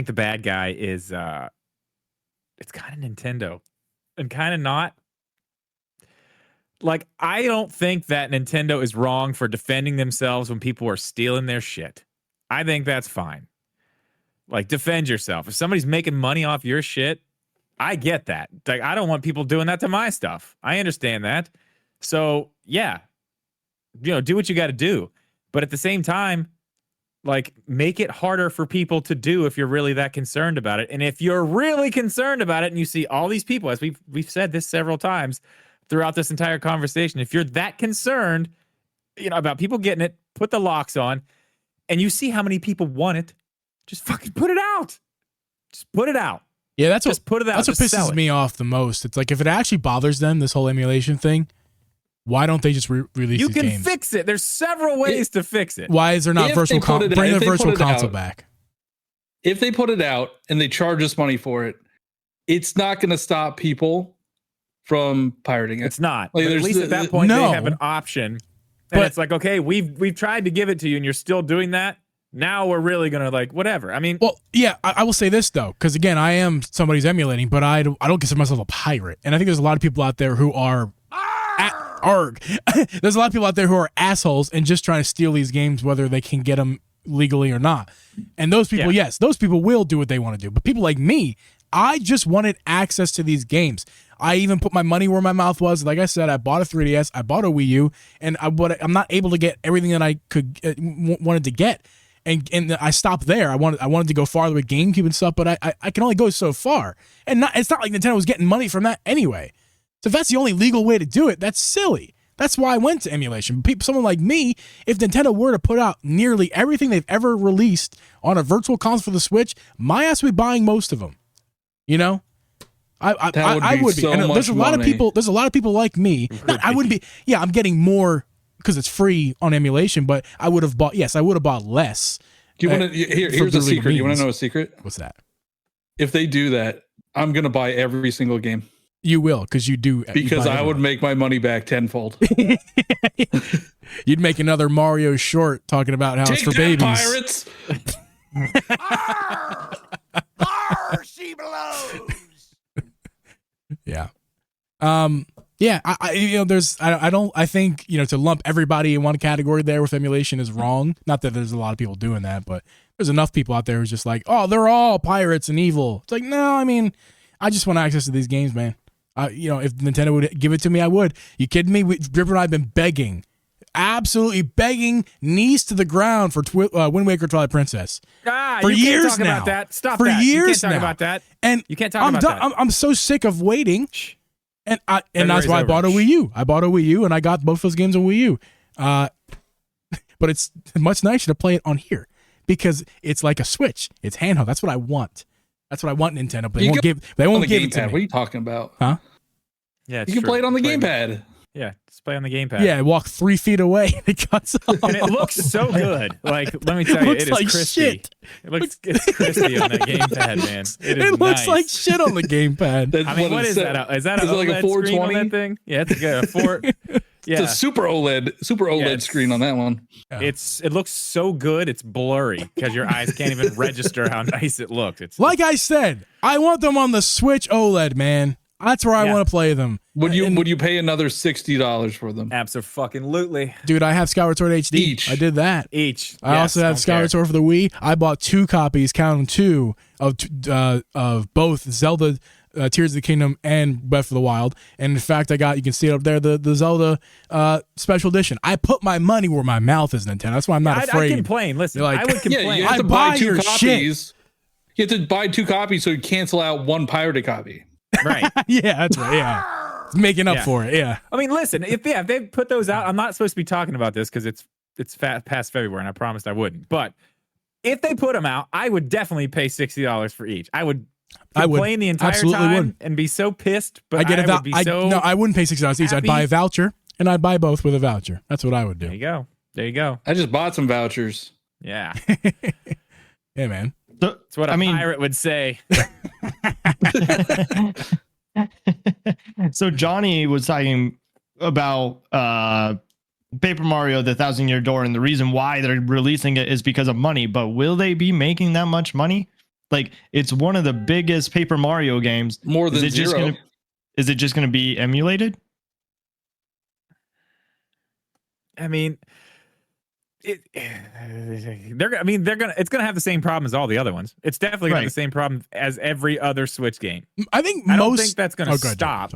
the bad guy is it's kind of Nintendo and kind of not. Like, I don't think that Nintendo is wrong for defending themselves when people are stealing their shit. I think that's fine. Like, defend yourself. If somebody's making money off your shit, I get that. Like, I don't want people doing that to my stuff. I understand that. So, yeah, do what you got to do. But at the same time, like, make it harder for people to do if you're really that concerned about it. And if you're really concerned about it and you see all these people, as we've said this several times throughout this entire conversation, if you're that concerned, about people getting it, put the locks on, and you see how many people want it, just fucking put it out. Just put it out. Yeah, that's just put it out. That's what pisses me off the most. It's like, if it actually bothers them, this whole emulation thing, why don't they just release these games? You can fix it. There's several ways to fix it. Why is there not virtual console? Bring the virtual console back. If they put it out and they charge us money for it, it's not going to stop people from pirating it. It's not. Like, at least at that point, they have an option. And it's like, okay, we've tried to give it to you, and you're still doing that. Now we're really going to, like, whatever. I mean, well, yeah, I will say this, though, because, again, I am somebody's emulating, but I don't consider myself a pirate. And I think there's a lot of people out there who are there's a lot of people out there who are assholes and just trying to steal these games, whether they can get them legally or not. And those people, yes, those people will do what they want to do. But people like me, I just wanted access to these games. I even put my money where my mouth was. Like I said, I bought a 3DS, I bought a Wii U, and I'm not able to get everything that I could wanted to get. And I stopped there. I wanted to go farther with GameCube and stuff, but I can only go so far. And it's not like Nintendo was getting money from that anyway. So if that's the only legal way to do it, that's silly. That's why I went to emulation. Someone like me, if Nintendo were to put out nearly everything they've ever released on a virtual console for the Switch, my ass would be buying most of them. I would be. And there's a lot of people. There's a lot of people like me. I wouldn't be. Yeah, I'm getting more because it's free on emulation, but I would have bought. Yes, I would have bought less. Do you want to? Here's a secret. You want to know a secret? What's that? If they do that, I'm gonna buy every single game. You will, because you do. Because I would make my money back tenfold. You'd make another Mario short talking about how it's for babies. Pirates. Arr! Arr, she blows. Yeah. Yeah, I think, to lump everybody in one category there with emulation is wrong. Not that there's a lot of people doing that, but there's enough people out there who's just like, oh, they're all pirates and evil. It's like, no, I mean, I just want access to these games, man. If Nintendo would give it to me, I would. You kidding me? Ripper and I have been begging, absolutely begging, knees to the ground for Wind Waker Twilight Princess. For years can't talk now. About that. Stop for that. years you can't talk now. About that. And you can't talk about that. I'm so sick of waiting. And that's why I bought a Wii U. I bought a Wii U, and I got both those games on Wii U. But it's much nicer to play it on here because it's like a Switch. It's handheld. That's what I want. That's what I want, Nintendo. But they won't give it to me. What are you talking about? Huh? Yeah, you can play it on the gamepad. Yeah, just play on the gamepad. Yeah, I walk 3 feet away. It cuts off. And it looks so good. Like, let me tell you, it is like crispy. Shit. It's crispy on that gamepad, man. It looks like shit on the gamepad. I mean, what is that? Is that an OLED like a 420 screen on that thing? Yeah, it's good. It's a super OLED screen on that one. Yeah. It looks so good. It's blurry because your eyes can't even register how nice it looks. It's like I said, I want them on the Switch OLED, man. That's where I want to play them. Would you pay another $60 for them? Absolutely. Dude, I have Skyward Sword HD. Each. I did that. Each. I also have Skyward Sword for the Wii. I bought 2 copies, count them 2, of both Zelda Tears of the Kingdom and Breath of the Wild. And in fact, you can see it up there, the Zelda special edition. I put my money where my mouth is, Nintendo. That's why I'm not afraid. I complain. Listen, like, I would complain. Yeah, you have to buy 2 copies. You have to buy 2 copies so you cancel out 1 pirated copy. Right. Yeah, that's right. Yeah. It's making up for it. Yeah. I mean, listen, if they put those out, I'm not supposed to be talking about this because it's past February, and I promised I wouldn't. But if they put them out, I would definitely pay $60 for each. I would complain the entire time and be so pissed. But I wouldn't pay $60 each. I'd buy a voucher, and I'd buy both with a voucher. That's what I would do. There you go. I just bought some vouchers. Yeah. Yeah, man. That's what a pirate would say. So Johnny was talking about Paper Mario: The Thousand-Year Door, and the reason why they're releasing it is because of money. But will they be making that much money? Like, it's one of the biggest Paper Mario games. More than zero. Is it just going to be emulated? I mean, it's gonna have the same problem as all the other ones. It's definitely got the same problem as every other Switch game. I don't think that's gonna stop.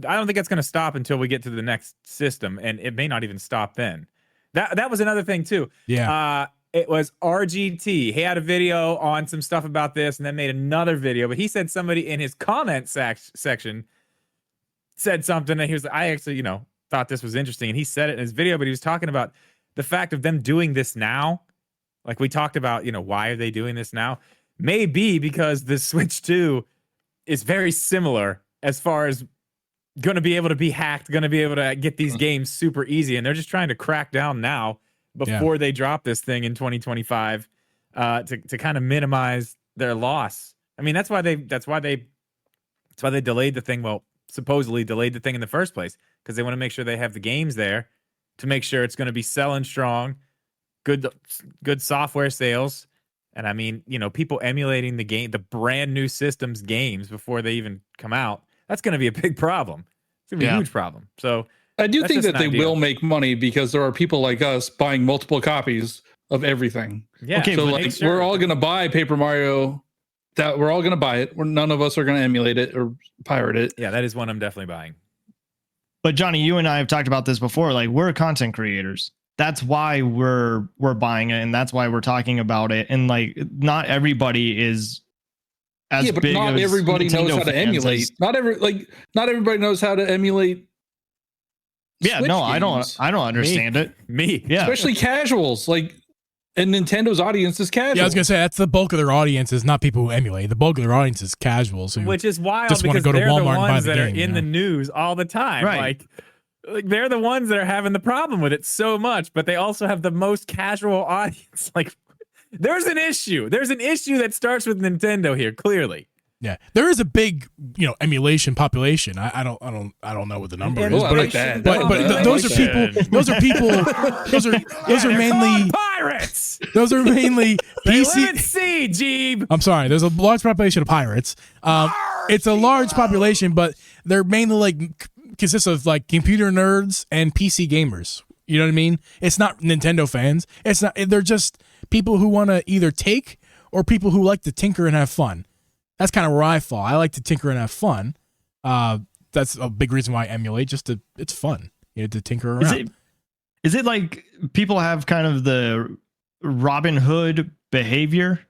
I don't think that's gonna stop until we get to the next system, and it may not even stop then. That was another thing too. Yeah. It was RGT. He had a video on some stuff about this, and then made another video. But he said somebody in his comment section said something, and he was like, I actually, thought this was interesting, and he said it in his video. But he was talking about the fact of them doing this now. Like we talked about, why are they doing this now? Maybe because the Switch 2 is very similar as far as going to be able to be hacked, going to be able to get these games super easy. And they're just trying to crack down now before they drop this thing in 2025 to kind of minimize their loss. I mean, that's why they delayed the thing. Well, supposedly delayed the thing in the first place, because they want to make sure they have the games there to make sure it's going to be selling strong, good software sales. And I mean, people emulating the brand new systems games before they even come out. That's going to be a big problem. It's going to be a huge problem. So I do think that they will make money because there are people like us buying multiple copies of everything. Yeah. Okay, so we're all going to buy Paper Mario. That we're all going to buy it. None of us are going to emulate it or pirate it. Yeah, that is one I'm definitely buying. But Johnny, you and I have talked about this before. Like, we're content creators. That's why we're buying it, and that's why we're talking about it. And like, not everybody is as big. Not everybody knows how to emulate. Not everybody knows how to emulate. Yeah, Switch games. I don't understand it. Yeah, especially casuals. Like, and Nintendo's audience is casual. Yeah, I was gonna say that's the bulk of their audience is not people who emulate. The bulk of their audience is casuals, which is wild just want to go to Walmart and buy the game. They're the ones that are in the news all the time. Right. Like they're the ones that are having the problem with it so much, but they also have the most casual audience. Like, there's an issue. There's an issue that starts with Nintendo here, clearly. Yeah, there is a big, emulation population. I don't know what the number is, but like that. But those are people. Those are people. Those are mainly pirates. Those are mainly PC. They live at sea, Geeb. I'm sorry. There's a large population of pirates. It's a large population, but they're mainly consists of computer nerds and PC gamers. You know what I mean? It's not Nintendo fans. It's not. They're just people who want to either take or people who like to tinker and have fun. That's kind of where I fall. I like to tinker and have fun. That's a big reason why I emulate. It's fun, to tinker around. Is it like people have kind of the Robin Hood behavior?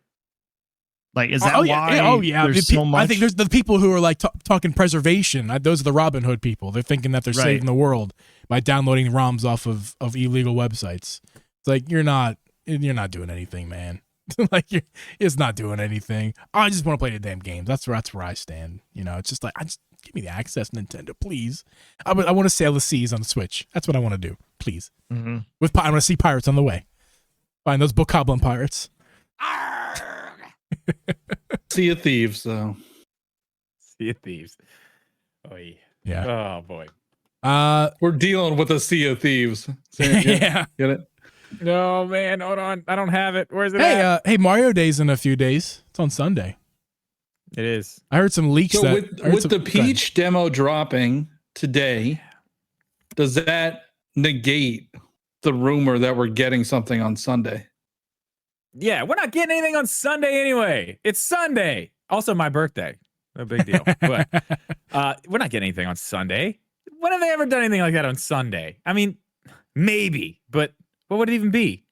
Like, is that why? Oh yeah. There's so much? I think there's the people who are talking preservation. Those are the Robin Hood people. They're thinking that they're saving the world by downloading ROMs off of illegal websites. It's like you're not doing anything, man. It's not doing anything. I just want to play the damn games. That's where I stand. It's just give me the access, Nintendo, please. I want to sail the seas on the Switch. That's what I want to do, please. Mm-hmm. I want to see pirates on the way. Find those bokoblin pirates. Sea of Thieves, though. Sea of Thieves. Oh yeah. Oh boy. We're dealing with a Sea of Thieves. Yeah. Get it? No, man, hold on. I don't have it. Where's it at? Hey, Mario Day's in a few days. It's on Sunday. It is. I heard some leaks. So with the Peach demo dropping today, does that negate the rumor that we're getting something on Sunday? Yeah, we're not getting anything on Sunday anyway. It's Sunday. Also, my birthday. No big deal. But we're not getting anything on Sunday. When have they ever done anything like that on Sunday? I mean, maybe, but what would it even be?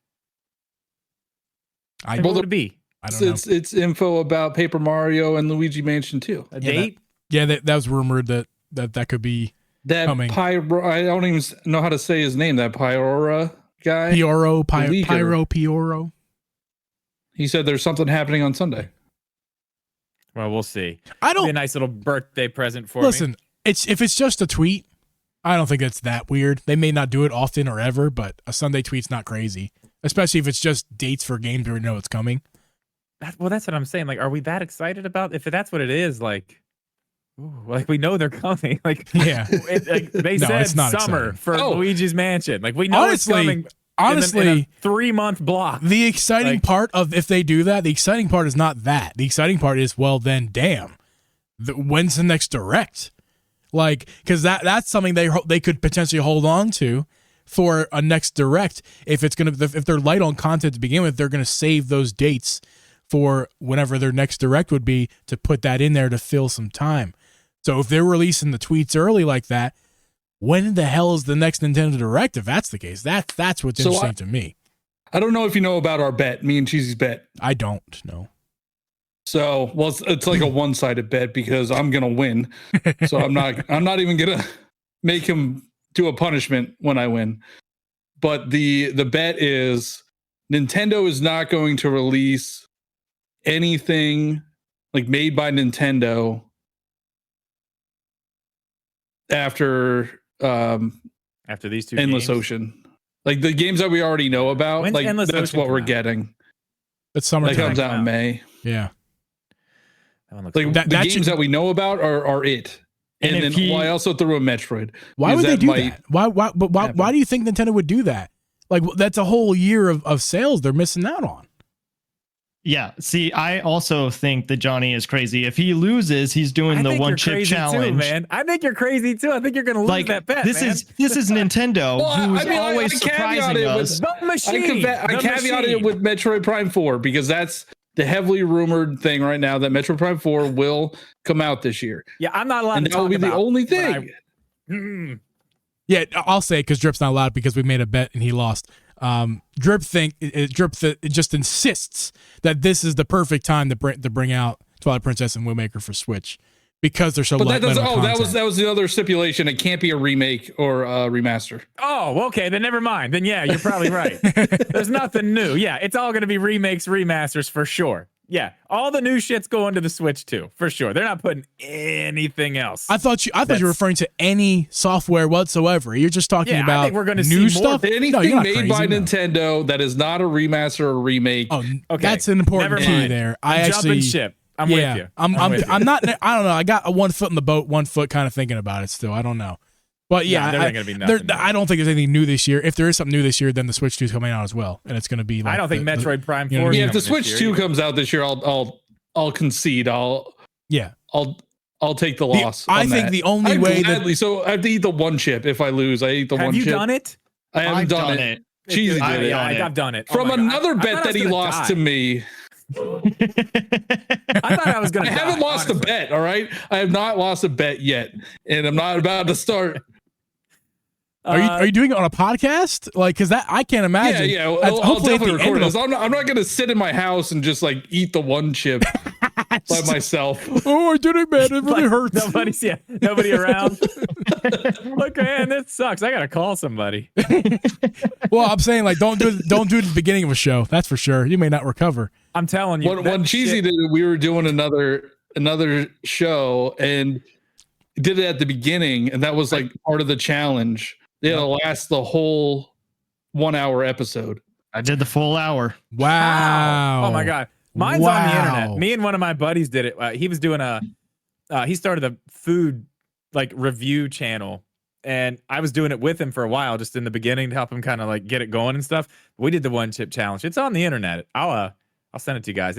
What would it be? I don't know. It's info about Paper Mario and Luigi Mansion 2. A date? That was rumored that could be That coming. Pyro, I don't even know how to say his name. That Pyora guy. Pioro. He said there's something happening on Sunday. Well, we'll see. I don't. Be a nice little birthday present for me. Listen, if it's just a tweet, I don't think it's that weird. They may not do it often or ever, but a Sunday tweet's not crazy, especially if it's just dates for games we know it's coming. That's what I'm saying. Like, are we that excited about? If that's what it is, like we know they're coming. Like, Yeah, they No, said it's not summer exciting. for Luigi's Mansion. Like, we know Honestly, it's coming. Honestly, in a 3-month block. the exciting Like- part of if they do that, the exciting part is not that. The exciting part is, well, then, damn, when's the next direct? Like, because that's something they could potentially hold on to for a next direct. If they're light on content to begin with, they're gonna save those dates for whenever their next direct would be to put that in there to fill some time. So if they're releasing the tweets early like that, when the hell is the next Nintendo Direct? If that's the case, that's what's interesting to me. I don't know if you know about our bet, me and Cheesy's bet. I don't know. So, well, it's like a one-sided bet because I'm gonna win. So I'm not even gonna make him do a punishment when I win. But the bet is Nintendo is not going to release anything like made by Nintendo after these two Endless games. Ocean. Like the games that we already know about, When's like Endless that's Ocean what come we're out? getting. It's That summertime. comes out in May. Yeah. That one looks Like cool. That- the that games should- that we know about are it. And And if then he- I also threw a Metroid. Why because would they do might that? Why do you think Nintendo would do that? Like, that's a whole year of sales they're missing out on. Yeah. See, I also think that Johnny is crazy. If he loses, he's doing I the think one you're chip crazy challenge. Too, man. I think you're crazy too. I think you're gonna lose Like that bet. this man. is Nintendo, Well, who's I mean, always I surprising caveated us. with- the machine. I The caveated machine. it with Metroid Prime 4 because that's the heavily rumored thing right now that Metroid Prime 4 will come out this year. Yeah, I'm not allowed And to that will talk be the about only what thing. Yeah, I'll say it because Drip's not allowed because we made a bet and he lost. Drip just insists that this is the perfect time to bring out Twilight Princess and Windmaker for Switch because they're so But light. that doesn't. on Oh, content. that was the other stipulation. It can't be a remake or a remaster. Oh, okay. Then never mind. Then yeah, you're probably right. There's nothing new. Yeah, it's all going to be remakes, remasters for sure. Yeah, all the new shit's going to the Switch too, for sure. They're not putting anything else. I thought you were referring to any software whatsoever. You're just talking Yeah, I about think we're gonna new see more stuff. Anything No, you're not made crazy, by no. Nintendo that is not a remaster or remake. Oh, Okay, that's an important never key mind. there. I'm jumping ship. I'm with you. I'm with you. not. I don't know. I got a 1 foot in the boat, 1 foot kind of thinking about it still. I don't know. But yeah, there ain't gonna be nothing new. I don't think there's anything new this year. If there is something new this year, then the Switch 2 is coming out as well, and it's going to be. Like I don't think Metroid Prime 4. you know what I mean? Yeah, if the is coming Switch this 2 year. comes out this year, I'll concede. I'll take the loss. I on think that. the only way that so I have to eat the one chip. If I lose, I eat the Have one you chip. done it? I haven't I've done it. Cheesy I've did it. done it. I've done it. Oh From my God. another I bet thought I that was he gonna lost die. to me. I thought I was going I to. haven't lost a bet. All right, I have not lost a bet yet, and I'm not about to start. are you doing it on a podcast? Like, because that I can't imagine. Yeah. That's- I'll hopefully at the definitely record end of this. I'm not going to sit in my house and just like eat the one chip by myself. Oh, I did it, man. It really hurts. Nobody around. Look, man, this sucks. I gotta call somebody. Well, I'm saying like don't do it at the beginning of a show. That's for sure. You may not recover. I'm telling you. When Cheesy did it, we were doing another show and did it at the beginning, and that was like part of the challenge. They had to last the whole 1 hour episode. I did the full hour. Wow. Oh my God. Mine's on the Wow. internet. Me and one of my buddies did it. He was doing he started a food like review channel, and I was doing it with him for a while, just in the beginning to help him kind of like get it going and stuff. We did the one chip challenge. It's on the internet. I'll send it to you guys.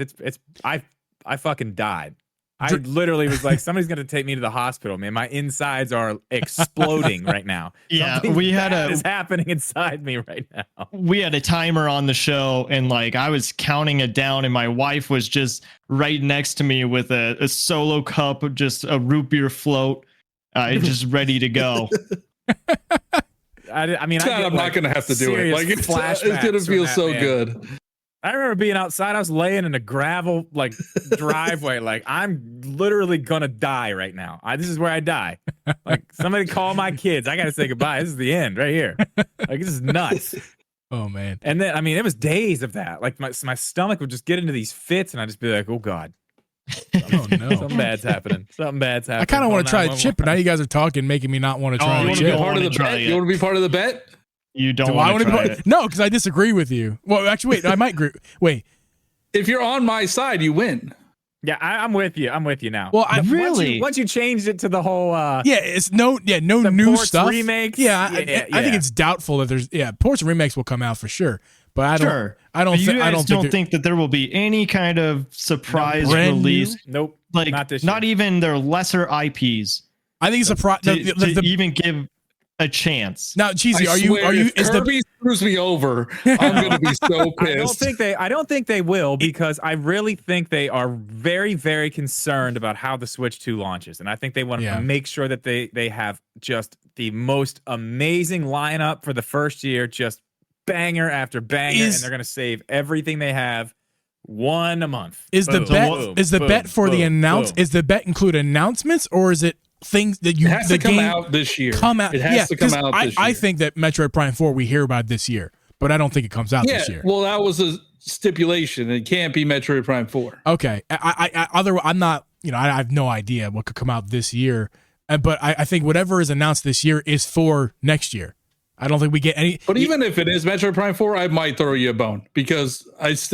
I fucking died. I literally was like, somebody's going to take me to the hospital, man. My insides are exploding right now. Yeah, Something we had bad is happening inside me right now. We had a timer on the show, and like I was counting it down, and my wife was just right next to me with a solo cup, just a root beer float, just ready to go. I mean, I'm not going to have to do it. Like it's going to feel so good. I remember being outside. I was laying in a gravel driveway. Like I'm literally gonna die right now. This is where I die. Like somebody call my kids. I gotta say goodbye. This is the end right here. Like this is nuts. Oh man. And then I mean, it was days of that. Like my stomach would just get into these fits, and I'd just be like, oh god. Oh no. Something bad's happening. Something bad's happening. I kind of want to try a chip, but now you guys are talking, making me not want to try you a want chip. to be part of the bet? You want to be part of the bet? You don't want to try it. No, because I disagree with you. Well, actually, wait, I might agree. Wait. If you're on my side, you win. Yeah, I'm with you. I'm with you now. Well, I really once you changed it to the whole it's no new stuff. Remakes. Yeah, I think it's doubtful that there's ports and remakes will come out for sure. But I don't think that there will be any kind of surprise release. Nope. Like not even their lesser IPs. I think it's surprise to even give a chance. Now, Cheesy, are you? If Kirby screws me over, I'm going to be so pissed. I don't think they will, because I really think they are very, very concerned about how the Switch 2 launches, and I think they want to make sure that they have just the most amazing lineup for the first year, just banger after banger, and they're going to save everything they have one a month. Is the bet for the announce? Is the bet include announcements, or is it things that it has to come out this year? It has to come out this year. I think that Metroid Prime 4 we hear about this year, but I don't think it comes out this year. Well, that was a stipulation. It can't be Metroid Prime 4. Okay. I'm not, I have no idea what could come out this year, but I think whatever is announced this year is for next year. I don't think we get any. But even if it is Metroid Prime 4, I might throw you a bone, because there's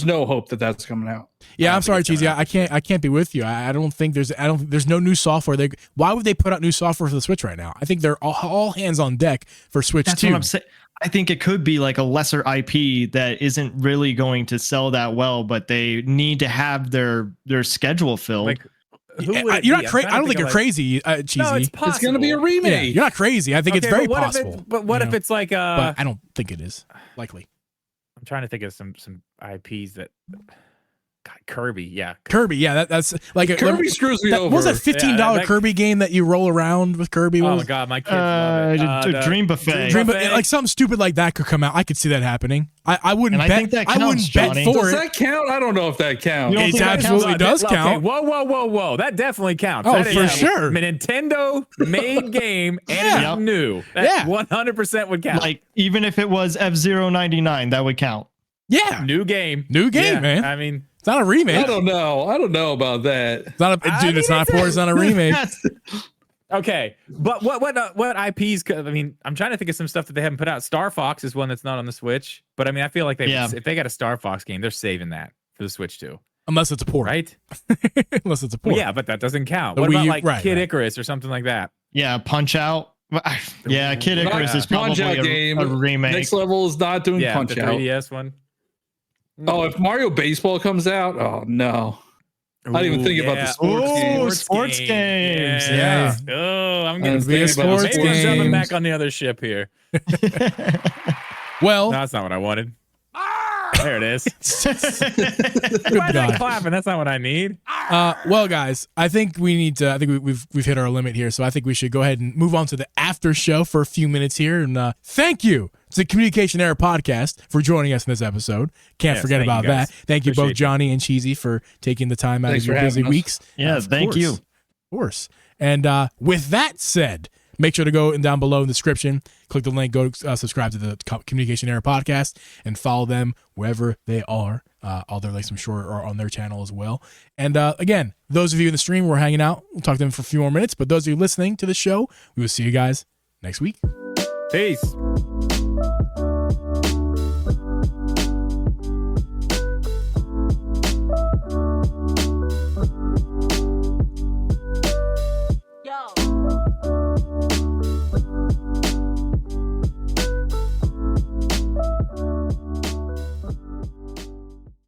no hope that that's coming out. Yeah, I'm sorry, Cheesy. I can't be with you. I don't think there's no new software. Why would they put out new software for the Switch right now? I think they're all hands on deck for Switch 2. That's what I'm saying. I think it could be like a lesser IP that isn't really going to sell that well, but they need to have their schedule filled. Like, you're not crazy. I don't think you're crazy, Cheesy. No, it's going to be a remake. Yeah, you're not crazy. I think it's very possible. But what if it's like but I don't think it is likely. I'm trying to think of some IPs that. God, Kirby, yeah. Kirby, yeah. That's like Kirby screws me over. What was that $15 Kirby game that you roll around with Kirby? Oh my god, my kids love it. Dream Buffet. Like something stupid like that could come out. I could see that happening. I wouldn't bet. I think that counts, I wouldn't bet for it. Does that count? I don't know if that counts. It absolutely does count. Okay, whoa. That definitely counts. Oh, that for sure. A Nintendo made game and it's new. That 100% would count. Like even if it was F-Zero 99, that would count. Yeah. New game, man. I mean, it's not a remake. I don't know about that. It's not it's not a port. It's not a remake. Okay, but what IPs? I mean, I'm trying to think of some stuff that they haven't put out. Star Fox is one that's not on the Switch, but I mean, I feel like if they got a Star Fox game, they're saving that for the Switch too. Unless it's a port, right? Unless it's a port. Well, yeah, but that doesn't count. What about like Kid Icarus or something like that? Yeah, Punch Out. Yeah, Kid Icarus is probably a remake. Next Level is not doing Punch the Out. 3DS one. Oh, if Mario Baseball comes out, oh no. I didn't even think about the sports games. Yeah. Oh, I'm getting sports games. Maybe I'm jumping back on the other ship here. Well, no, that's not what I wanted. There it is. Good Why are they clapping? That's not what I need. Well, guys, I think we need to. I think we've hit our limit here, so I think we should go ahead and move on to the after show for a few minutes here. And thank you to the Communication Error Podcast for joining us in this episode. Can't forget about that. Thank you both, Johnny and Cheesy, for taking the time out of your busy weeks. Yeah, thank you. Of course. And with that said, make sure to go down below in the description, click the link, go subscribe to the Communication Error Podcast, and follow them wherever they are. All their links, I'm sure, are on their channel as well. And again, those of you in the stream, we're hanging out. We'll talk to them for a few more minutes. But those of you listening to the show, we will see you guys next week. Peace.